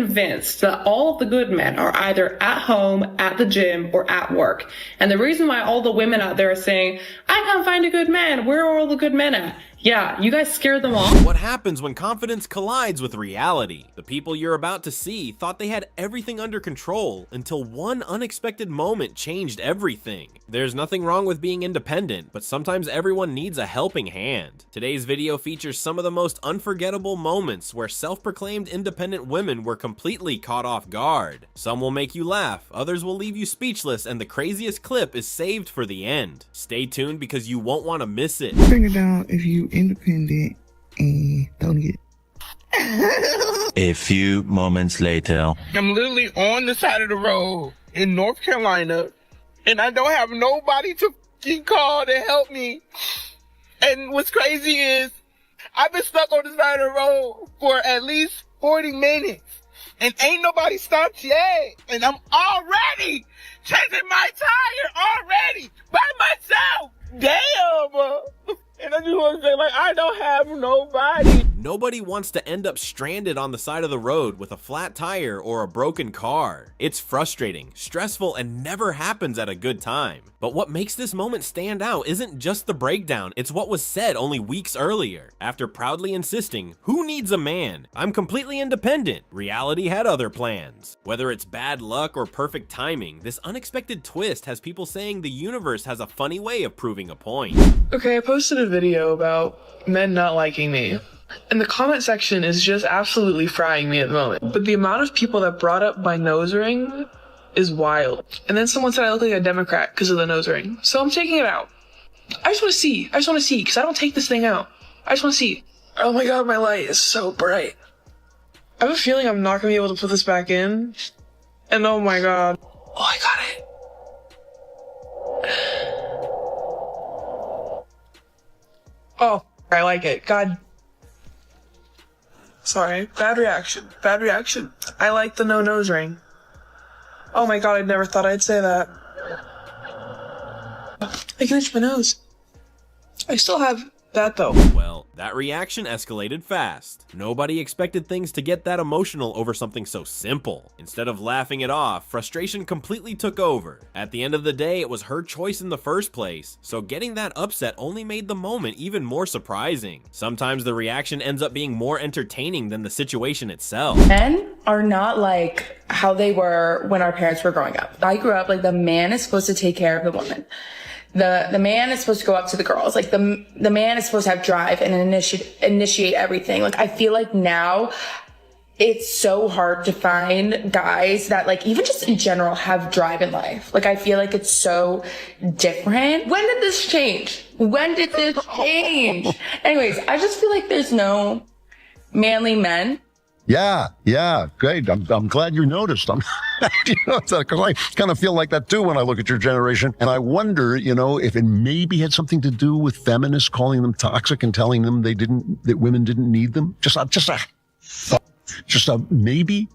convinced that all of the good men are either at home, at the gym, or at work. And the reason why all the women out there are saying, I can't find a good man, where are all the good men at? Yeah, you guys scared them off. What happens when confidence collides with reality? The people you're about to see thought they had everything under control until one unexpected moment changed everything. There's nothing wrong with being independent, but sometimes everyone needs a helping hand. Today's video features some of the most unforgettable moments where self-proclaimed independent women were completely caught off guard. Some will make you laugh, others will leave you speechless, and the craziest clip is saved for the end. Stay tuned because you won't want to miss it. Bring it down if you independent and don't get A few moments later. I'm literally on the side of the road in North Carolina, and I don't have nobody to call to help me. And what's crazy is I've been stuck on the side of the road for at least 40 minutes, and ain't nobody stopped yet. And I'm already changing my tire already by myself. Damn. And I just want to say, like, I don't have nobody. Nobody wants to end up stranded on the side of the road with a flat tire or a broken car. It's frustrating, stressful, and never happens at a good time. But what makes this moment stand out isn't just the breakdown, it's what was said only weeks earlier. After proudly insisting, "Who needs a man? I'm completely independent," reality had other plans. Whether it's bad luck or perfect timing, this unexpected twist has people saying the universe has a funny way of proving a point. Okay, I posted a video about men not liking me, and the comment section is just absolutely frying me at the moment. But the amount of people that brought up my nose ring is wild. And then someone said I look like a Democrat because of the nose ring. So I'm taking it out. I just want to see, because I don't take this thing out. I just want to see. Oh my god, my light is so bright. I have a feeling I'm not going to be able to put this back in. And oh my god. Oh, I got it. Oh, I like it. God. Sorry. Bad reaction. Bad reaction. I like the no nose ring. Oh my god, I never thought I'd say that. I can itch my nose. I still have that though. Well, that reaction escalated fast. Nobody expected things to get that emotional over something so simple. Instead of laughing it off, frustration completely took over. At the end of the day, it was her choice in the first place, so getting that upset only made the moment even more surprising. Sometimes the reaction ends up being more entertaining than the situation itself. Men are not like how they were when our parents were growing up. I grew up like the man is supposed to take care of the woman. The man is supposed to go up to the girls. Like the man is supposed to have drive and initiate everything. Like I feel like now it's so hard to find guys that like even just in general have drive in life. Like I feel like it's so different. When did this change? When did this change? Anyways, I just feel like there's no manly men. Yeah, great. I'm glad you noticed. Because I kind of feel like that too when I look at your generation. And I wonder, if it maybe had something to do with feminists calling them toxic and telling them that women didn't need them. Maybe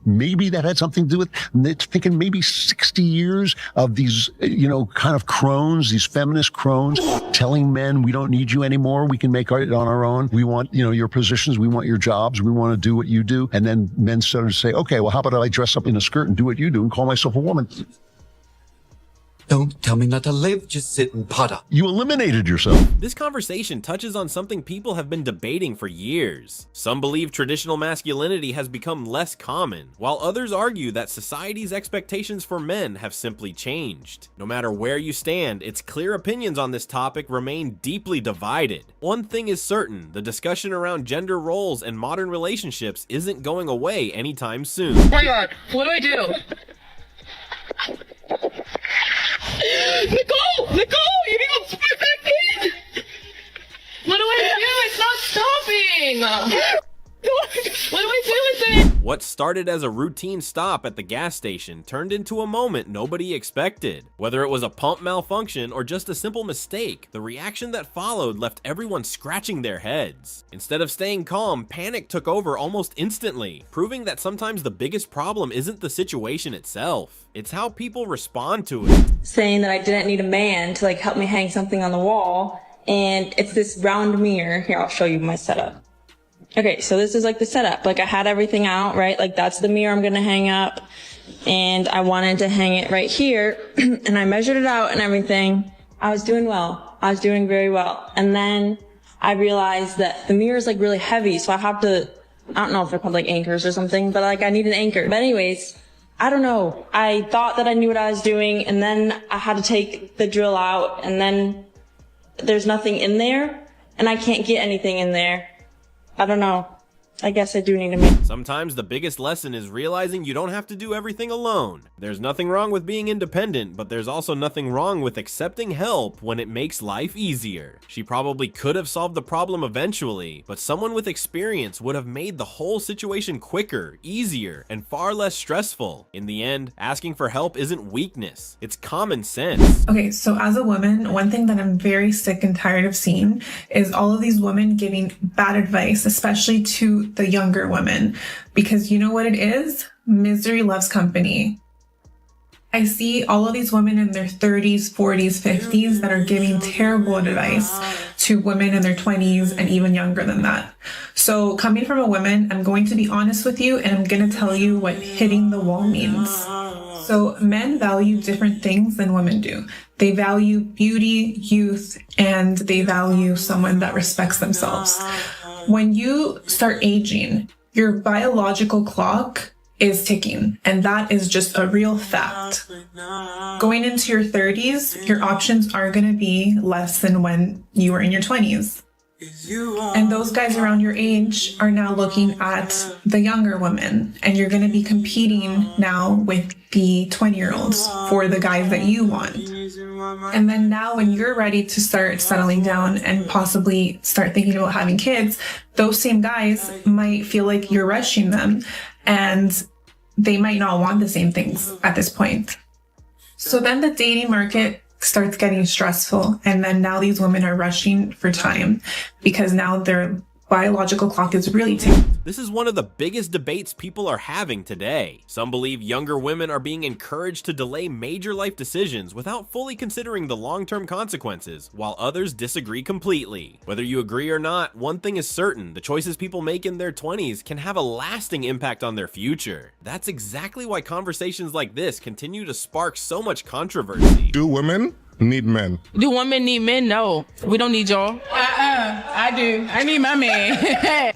that had something to do with thinking maybe 60 years of these, kind of crones, these feminist crones telling men we don't need you anymore. We can make it on our own. We want, your positions. We want your jobs. We want to do what you do. And then men started to say, okay, well, how about I dress up in a skirt and do what you do and call myself a woman? Don't tell me not to live, just sit and putter. You eliminated yourself. This conversation touches on something people have been debating for years. Some believe traditional masculinity has become less common, while others argue that society's expectations for men have simply changed. No matter where you stand, its clear opinions on this topic remain deeply divided. One thing is certain, the discussion around gender roles and modern relationships isn't going away anytime soon. Oh my god, what do I do? Nicole, you need to split that in. What do I do? It's not stopping. What do I do with it? What started as a routine stop at the gas station turned into a moment nobody expected. Whether it was a pump malfunction or just a simple mistake, the reaction that followed left everyone scratching their heads. Instead of staying calm, panic took over almost instantly, proving that sometimes the biggest problem isn't the situation itself. It's how people respond to it. Saying that I didn't need a man to help me hang something on the wall, and it's this round mirror. Here, I'll show you my setup. Okay, so this is like the setup. Like I had everything out, right? Like that's the mirror I'm gonna hang up. And I wanted to hang it right here. And I measured it out and everything. I was doing well. I was doing very well. And then I realized that the mirror is like really heavy. So I have to, I don't know if they're called like anchors or something, but like I need an anchor. But anyways, I don't know. I thought that I knew what I was doing. And then I had to take the drill out and then there's nothing in there and I can't get anything in there. I don't know. I guess I do need a man. Sometimes the biggest lesson is realizing you don't have to do everything alone. There's nothing wrong with being independent, but there's also nothing wrong with accepting help when it makes life easier. She probably could have solved the problem eventually, but someone with experience would have made the whole situation quicker, easier, and far less stressful. In the end, asking for help isn't weakness, it's common sense. Okay, so as a woman, one thing that I'm very sick and tired of seeing is all of these women giving bad advice, especially to the younger women, because you know what it is? Misery loves company. I see all of these women in their 30s, 40s, 50s that are giving terrible advice to women in their 20s and even younger than that. So coming from a woman, I'm going to be honest with you and I'm going to tell you what hitting the wall means. So men value different things than women do. They value beauty, youth, and they value someone that respects themselves. When you start aging, your biological clock is ticking, and that is just a real fact. Going into your 30s, your options are going to be less than when you were in your 20s. And those guys around your age are now looking at the younger women, and you're going to be competing now with the 20-year-olds for the guys that you want. And then now when you're ready to start settling down and possibly start thinking about having kids, those same guys might feel like you're rushing them and they might not want the same things at this point. So then the dating market starts getting stressful, and then now these women are rushing for time because now their biological clock is really ticking. This is one of the biggest debates people are having today. Some believe younger women are being encouraged to delay major life decisions without fully considering the long-term consequences, while others disagree completely. Whether you agree or not, one thing is certain: the choices people make in their 20s can have a lasting impact on their future. That's exactly why conversations like this continue to spark so much controversy. Do women need men? Do women need men? No, we don't need y'all. I do. I need my man.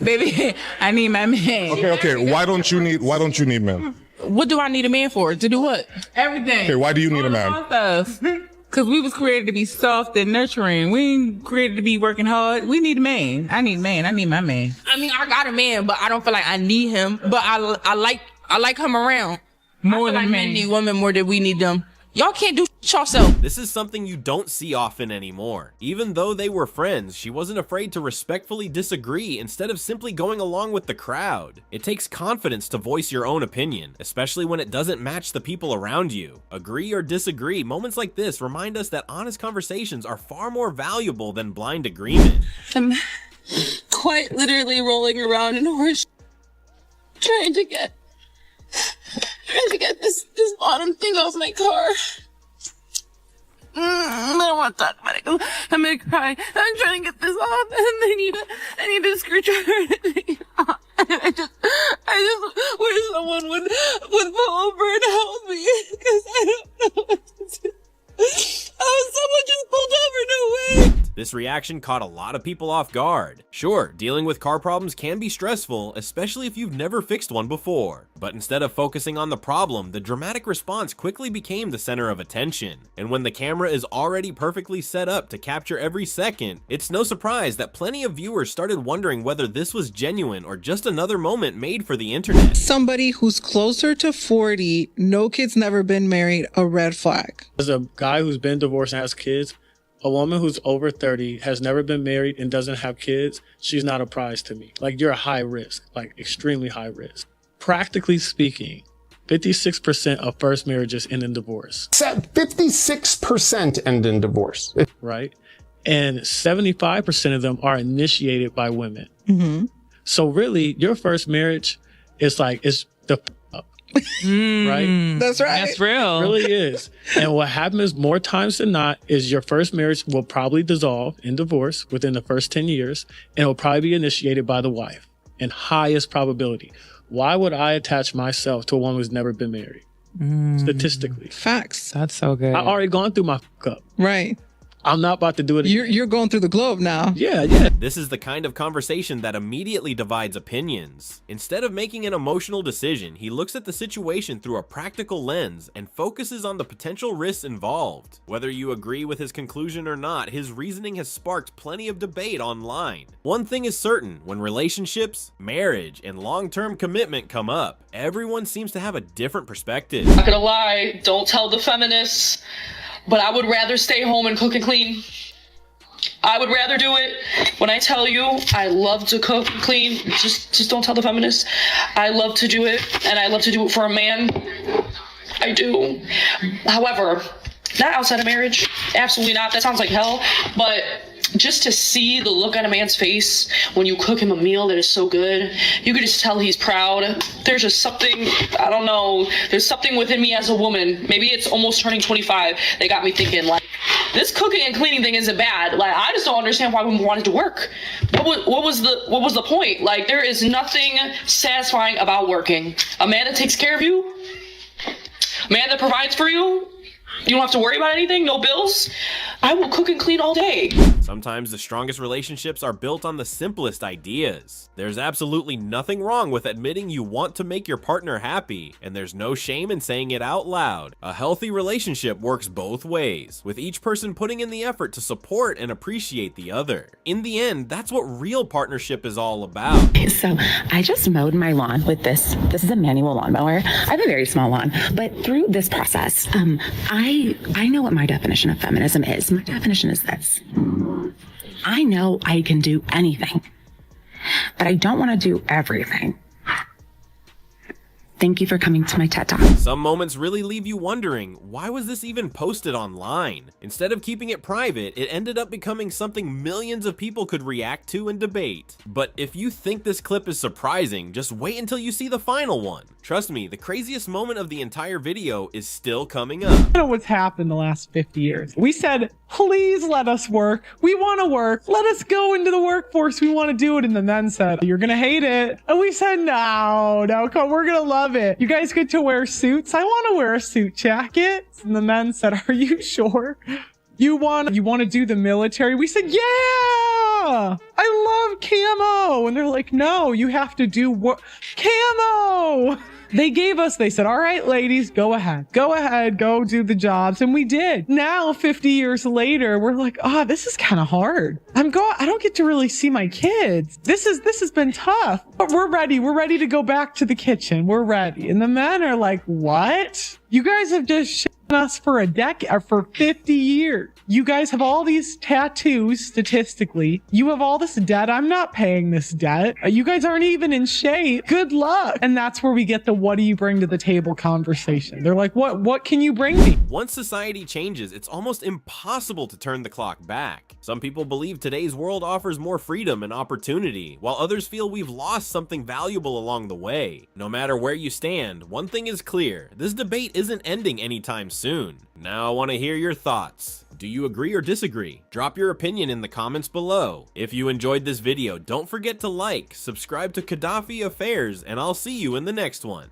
Baby, I need my man. Okay. Why don't you need men? What do I need a man for? To do what? Everything. Okay, why do you need a man? Because we was created to be soft and nurturing. We ain't created to be working hard. We need a man. I need man. I need my man. I mean, I got a man, but I don't feel like I need him. But I like him around more than men need women more than we need them. Y'all can't do yourself. This is something you don't see often anymore. Even though they were friends, she wasn't afraid to respectfully disagree instead of simply going along with the crowd. It takes confidence to voice your own opinion, especially when it doesn't match the people around you. Agree or disagree, moments like this remind us that honest conversations are far more valuable than blind agreement. I'm quite literally rolling around in a horse trying to get this bottom thing off my car. I don't want to talk about it. I'm gonna cry. I'm trying to get this off, and I need a screwdriver to take it off. I just wish someone would pull over and help me, because I don't know what to do. Oh, someone just pulled over, no way! This reaction caught a lot of people off guard. Sure, dealing with car problems can be stressful, especially if you've never fixed one before. But instead of focusing on the problem, the dramatic response quickly became the center of attention. And when the camera is already perfectly set up to capture every second, it's no surprise that plenty of viewers started wondering whether this was genuine or just another moment made for the internet. Somebody who's closer to 40, no kids, never been married, a red flag. As a guy who's been divorced and has kids, a woman who's over 30, has never been married and doesn't have kids, she's not a prize to me. Like, you're a high risk, like extremely high risk. Practically speaking, 56% of first marriages end in divorce. 56% end in divorce. Right? And 75% of them are initiated by women. Mm-hmm. So really, your first marriage is like, it's the Right? That's right. That's real. It really is. And what happens more times than not is your first marriage will probably dissolve in divorce within the first 10 years, and it will probably be initiated by the wife, in highest probability. Why would I attach myself to a woman who's never been married? Statistically. Facts. That's so good. I've already gone through my fuck up. Right. I'm not about to do it again. You're going through the globe now. Yeah. This is the kind of conversation that immediately divides opinions. Instead of making an emotional decision, he looks at the situation through a practical lens and focuses on the potential risks involved. Whether you agree with his conclusion or not, his reasoning has sparked plenty of debate online. One thing is certain, when relationships, marriage, and long-term commitment come up, everyone seems to have a different perspective. Not gonna lie, don't tell the feminists, but I would rather stay home and cook and clean. I would rather do it. When I tell you I love to cook and clean, just don't tell the feminists. I love to do it, and I love to do it for a man. I do. However, not outside of marriage. Absolutely not. That sounds like hell. But just to see the look on a man's face when you cook him a meal that is so good, you can just tell he's proud. There's just something, I don't know, there's something within me as a woman. Maybe it's almost turning 25. They got me thinking, like, this cooking and cleaning thing isn't bad. Like, I just don't understand why women wanted to work. What was the point? Like, there is nothing satisfying about working. A man that takes care of you, a man that provides for you, you don't have to worry about anything, no bills. I will cook and clean all day. Sometimes the strongest relationships are built on the simplest ideas. There's absolutely nothing wrong with admitting you want to make your partner happy, and there's no shame in saying it out loud. A healthy relationship works both ways, with each person putting in the effort to support and appreciate the other. In the end, that's what real partnership is all about. So I just mowed my lawn with this. This is a manual lawnmower. I have a very small lawn, but through this process, I know what my definition of feminism is. My definition is this. I know I can do anything, but I don't want to do everything. Thank you for coming to my TED Talk. Some moments really leave you wondering, why was this even posted online? Instead of keeping it private, it ended up becoming something millions of people could react to and debate. But if you think this clip is surprising, just wait until you see the final one. Trust me, the craziest moment of the entire video is still coming up. I don't know what's happened the last 50 years. We said, please let us work. We want to work. Let us go into the workforce. We want to do it. And the men said, you're going to hate it. And we said, no, come, we're going to love it. You guys get to wear suits. I want to wear a suit jacket. And the men said, are you sure? You want to do the military? We said, yeah, I love camo. And they're like, no, you have to do what? Camo. They said, all right, ladies, go ahead, go do the jobs. And we did. Now, 50 years later, we're like, this is kind of hard. I don't get to really see my kids. This has been tough, but we're ready to go back to the kitchen. We're ready. And the men are like, what? You guys have just shit on us for a decade or for 50 years. You guys have all these tattoos, statistically. You have all this debt. I'm not paying this debt. You guys aren't even in shape. Good luck. And that's where we get the what do you bring to the table conversation. They're like, what can you bring me? Once society changes, it's almost impossible to turn the clock back. Some people believe today's world offers more freedom and opportunity, while others feel we've lost something valuable along the way. No matter where you stand, one thing is clear. This debate isn't ending anytime soon. Now I want to hear your thoughts. Do you agree or disagree? Drop your opinion in the comments below. If you enjoyed this video, don't forget to like, subscribe to Gaddafi Affairs, and I'll see you in the next one.